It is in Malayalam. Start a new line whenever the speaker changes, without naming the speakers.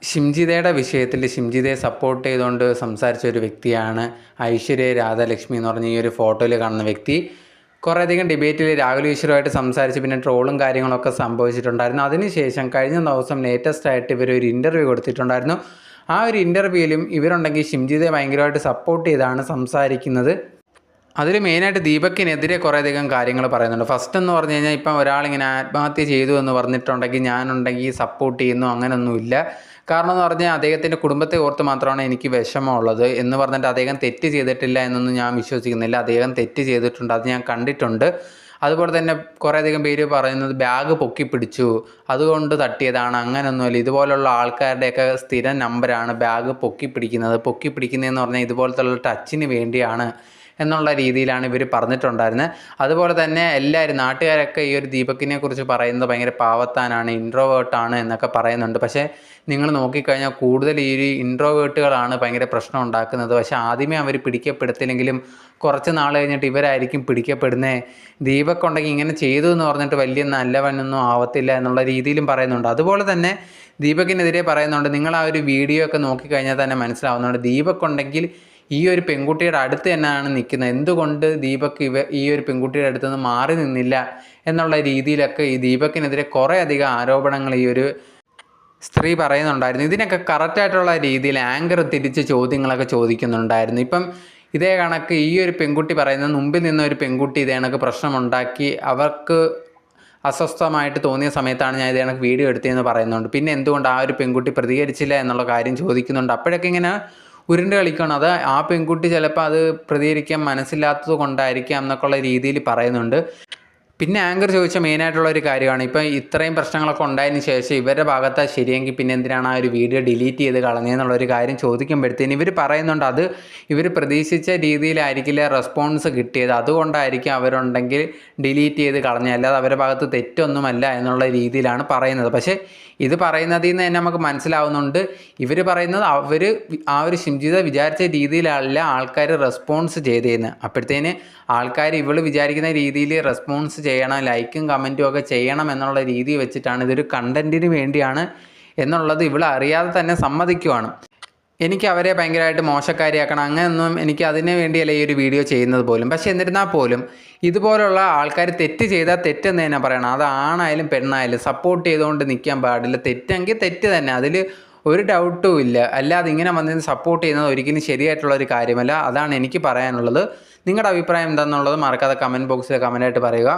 ഷിംജിതയുടെ വിഷയത്തിൽ ഷിംജിതയെ സപ്പോർട്ട് ചെയ്തുകൊണ്ട് സംസാരിച്ച ഒരു വ്യക്തിയാണ് ഐശ്വര്യ രാധാലക്ഷ്മി എന്ന് പറഞ്ഞ ഈ ഒരു ഫോട്ടോയിൽ കാണുന്ന വ്യക്തി. കുറേയധികം ഡിബേറ്റിൽ രാഹുൽ ഈശ്വറുമായിട്ട് സംസാരിച്ച് പിന്നെ ട്രോളും കാര്യങ്ങളൊക്കെ സംഭവിച്ചിട്ടുണ്ടായിരുന്നു. അതിനുശേഷം കഴിഞ്ഞ ദിവസം ലേറ്റസ്റ്റ് ആയിട്ട് ഇവരൊരു ഇൻ്റർവ്യൂ കൊടുത്തിട്ടുണ്ടായിരുന്നു. ആ ഒരു ഇൻ്റർവ്യൂവിലും ഇവരുണ്ടെങ്കിൽ ഷിംജിതയെ ഭയങ്കരമായിട്ട് സപ്പോർട്ട് ചെയ്താണ് സംസാരിക്കുന്നത്. അതിൽ മെയിനായിട്ട് ദീപക്കിനെതിരെ കുറേയധികം കാര്യങ്ങൾ പറയുന്നുണ്ട്. ഫസ്റ്റ് എന്ന് പറഞ്ഞു കഴിഞ്ഞാൽ ഇപ്പം ഒരാളിങ്ങനെ ആത്മഹത്യ ചെയ്തു എന്ന് പറഞ്ഞിട്ടുണ്ടെങ്കിൽ ഞാനുണ്ടെങ്കിൽ സപ്പോർട്ട് ചെയ്യുന്നു, അങ്ങനെയൊന്നുമില്ല. കാരണം എന്ന് പറഞ്ഞാൽ അദ്ദേഹത്തിൻ്റെ കുടുംബത്തെ ഓർത്ത് മാത്രമാണ് എനിക്ക് വിഷമമുള്ളത് എന്ന് പറഞ്ഞിട്ട് അദ്ദേഹം തെറ്റ് ചെയ്തിട്ടില്ല എന്നൊന്നും ഞാൻ വിശ്വസിക്കുന്നില്ല. അദ്ദേഹം തെറ്റ് ചെയ്തിട്ടുണ്ട്, അത് ഞാൻ കണ്ടിട്ടുണ്ട്. അതുപോലെ തന്നെ കുറേയധികം പേര് പറയുന്നത് ബാഗ് പൊക്കി പിടിച്ചു, അതുകൊണ്ട് തട്ടിയതാണ്, അങ്ങനെയൊന്നുമില്ല. ഇതുപോലുള്ള ആൾക്കാരുടെയൊക്കെ സ്ഥിരം നമ്പറാണ് ബാഗ് പൊക്കി പിടിക്കുന്നതെന്ന് പറഞ്ഞാൽ ഇതുപോലത്തുള്ള ടച്ചിന് വേണ്ടിയാണ് എന്നുള്ള രീതിയിലാണ് ഇവർ പറഞ്ഞിട്ടുണ്ടായിരുന്നത്. അതുപോലെ തന്നെ എല്ലാവരും നാട്ടുകാരൊക്കെ ഈ ഒരു ദീപക്കിനെ കുറിച്ച് പറയുന്നത് ഭയങ്കര പാവത്താനാണ്, ഇൻട്രോവേർട്ടാണ് എന്നൊക്കെ പറയുന്നുണ്ട്. പക്ഷേ നിങ്ങൾ നോക്കിക്കഴിഞ്ഞാൽ കൂടുതൽ ഈ ഒരു ഇൻട്രോവേർട്ടുകളാണ് ഭയങ്കര പ്രശ്നം ഉണ്ടാക്കുന്നത്. പക്ഷേ ആദ്യമേ അവർ പിടിക്കപ്പെടുത്തില്ലെങ്കിലും കുറച്ച് നാൾ കഴിഞ്ഞിട്ട് ഇവരായിരിക്കും പിടിക്കപ്പെടുന്നത്. ദീപക്കുണ്ടെങ്കിൽ ഇങ്ങനെ ചെയ്തു എന്ന് പറഞ്ഞിട്ട് വലിയ നല്ലവനൊന്നും ആവത്തില്ല എന്നുള്ള രീതിയിലും പറയുന്നുണ്ട്. അതുപോലെ തന്നെ ദീപക്കിനെതിരെ പറയുന്നുണ്ട്. നിങ്ങൾ ആ ഒരു വീഡിയോ ഒക്കെ നോക്കിക്കഴിഞ്ഞാൽ തന്നെ മനസ്സിലാവുന്നുണ്ട് ദീപക്കുണ്ടെങ്കിൽ ഈ ഒരു പെൺകുട്ടിയുടെ അടുത്ത് തന്നെയാണ് നിൽക്കുന്നത്. എന്തുകൊണ്ട് ദീപക് ഈ ഒരു പെൺകുട്ടിയുടെ അടുത്ത് നിന്ന് മാറി നിന്നില്ല എന്നുള്ള രീതിയിലൊക്കെ ഈ ദീപക്കിനെതിരെ കുറേയധികം ആരോപണങ്ങൾ ഈ ഒരു സ്ത്രീ പറയുന്നുണ്ടായിരുന്നു. ഇതിനൊക്കെ കറക്റ്റായിട്ടുള്ള രീതിയിൽ ആങ്കർ തിരിച്ച് ചോദ്യങ്ങളൊക്കെ ചോദിക്കുന്നുണ്ടായിരുന്നു. ഇപ്പം ഇതേ കണക്ക് ഈ ഒരു പെൺകുട്ടി പറയുന്നത് മുമ്പിൽ നിന്ന ഒരു പെൺകുട്ടി ഇതേ കണക്ക് പ്രശ്നമുണ്ടാക്കി അവർക്ക് അസ്വസ്ഥമായിട്ട് തോന്നിയ സമയത്താണ് ഞാൻ ഇതേ കണക്ക് വീഡിയോ എടുത്തതെന്ന് പറയുന്നുണ്ട്. പിന്നെ എന്തുകൊണ്ട് ആ ഒരു പെൺകുട്ടി പ്രതികരിച്ചില്ല എന്നുള്ള കാര്യം ചോദിക്കുന്നുണ്ട്. അപ്പോഴൊക്കെ ഇങ്ങനെ ഉരുണ്ട് കളിക്കണം. അത് ആ പെൺകുട്ടി ചിലപ്പോൾ അത് പ്രതികരിക്കാൻ മനസ്സില്ലാത്തത് കൊണ്ടായിരിക്കാം എന്നൊക്കെയുള്ള രീതിയിൽ പറയുന്നുണ്ട്. പിന്നെ ആങ്കർ ചോദിച്ച മെയിനായിട്ടുള്ളൊരു കാര്യമാണ് ഇപ്പം ഇത്രയും പ്രശ്നങ്ങളൊക്കെ ഉണ്ടായതിന് ശേഷം ഇവരുടെ ഭാഗത്താ ശരിയെങ്കിൽ പിന്നെ എന്തിനാണ് ആ ഒരു വീഡിയോ ഡിലീറ്റ് ചെയ്ത് കളഞ്ഞതെന്നുള്ളൊരു കാര്യം ചോദിക്കുമ്പോഴത്തേന് ഇവർ പറയുന്നുണ്ട് അത് ഇവർ പ്രതീക്ഷിച്ച രീതിയിലായിരിക്കില്ല റെസ്പോൺസ് കിട്ടിയത്, അതുകൊണ്ടായിരിക്കും അവരുണ്ടെങ്കിൽ ഡിലീറ്റ് ചെയ്ത് കളഞ്ഞത്, അല്ലാതെ അവരുടെ ഭാഗത്ത് തെറ്റൊന്നുമല്ല എന്നുള്ള രീതിയിലാണ് പറയുന്നത്. പക്ഷേ ഇത് പറയുന്നതിൽ നിന്ന് തന്നെ നമുക്ക് മനസ്സിലാവുന്നുണ്ട് ഇവർ പറയുന്നത് അവർ ആ ഒരു ഷിംജിത വിചാരിച്ച രീതിയിലല്ല ആൾക്കാർ റെസ്പോൺസ് ചെയ്തതെന്ന്. അപ്പോഴത്തേന് ആൾക്കാർ ഇവൾ വിചാരിക്കുന്ന രീതിയിൽ റെസ്പോൺസ് ചെയ്യണം, ലൈക്കും കമൻറ്റും ഒക്കെ ചെയ്യണം എന്നുള്ള രീതി വെച്ചിട്ടാണ് ഇതൊരു കണ്ടൻറ്റിന് വേണ്ടിയാണ് എന്നുള്ളത് ഇവൾ അറിയാതെ തന്നെ സമ്മതിക്കുവാണ്. എനിക്ക് അവരെ ഭയങ്കരമായിട്ട് മോശക്കാരിയാക്കണം അങ്ങനെയൊന്നും എനിക്ക് അതിന് വേണ്ടിയല്ല ഈ ഒരു വീഡിയോ ചെയ്യുന്നത് പോലും. പക്ഷേ എന്നിരുന്നാൽ പോലും ഇതുപോലുള്ള ആൾക്കാർ തെറ്റ് ചെയ്താൽ തെറ്റെന്ന് തന്നെ പറയണം. അത് ആണായാലും പെണ്ണായാലും സപ്പോർട്ട് ചെയ്തുകൊണ്ട് നിൽക്കാൻ പാടില്ല. തെറ്റെങ്കിൽ തെറ്റ് തന്നെ, അതിൽ ഒരു ഡൗട്ടും ഇല്ല. അല്ലാതെ ഇങ്ങനെ വന്നതിന് സപ്പോർട്ട് ചെയ്യുന്നത് ഒരിക്കലും ശരിയായിട്ടുള്ളൊരു കാര്യമല്ല. അതാണ് എനിക്ക് പറയാനുള്ളത്. നിങ്ങളുടെ അഭിപ്രായം എന്താണെന്നുള്ളത് മറക്കാതെ കമൻറ്റ് ബോക്സിൽ കമൻറ്റായിട്ട് പറയുക.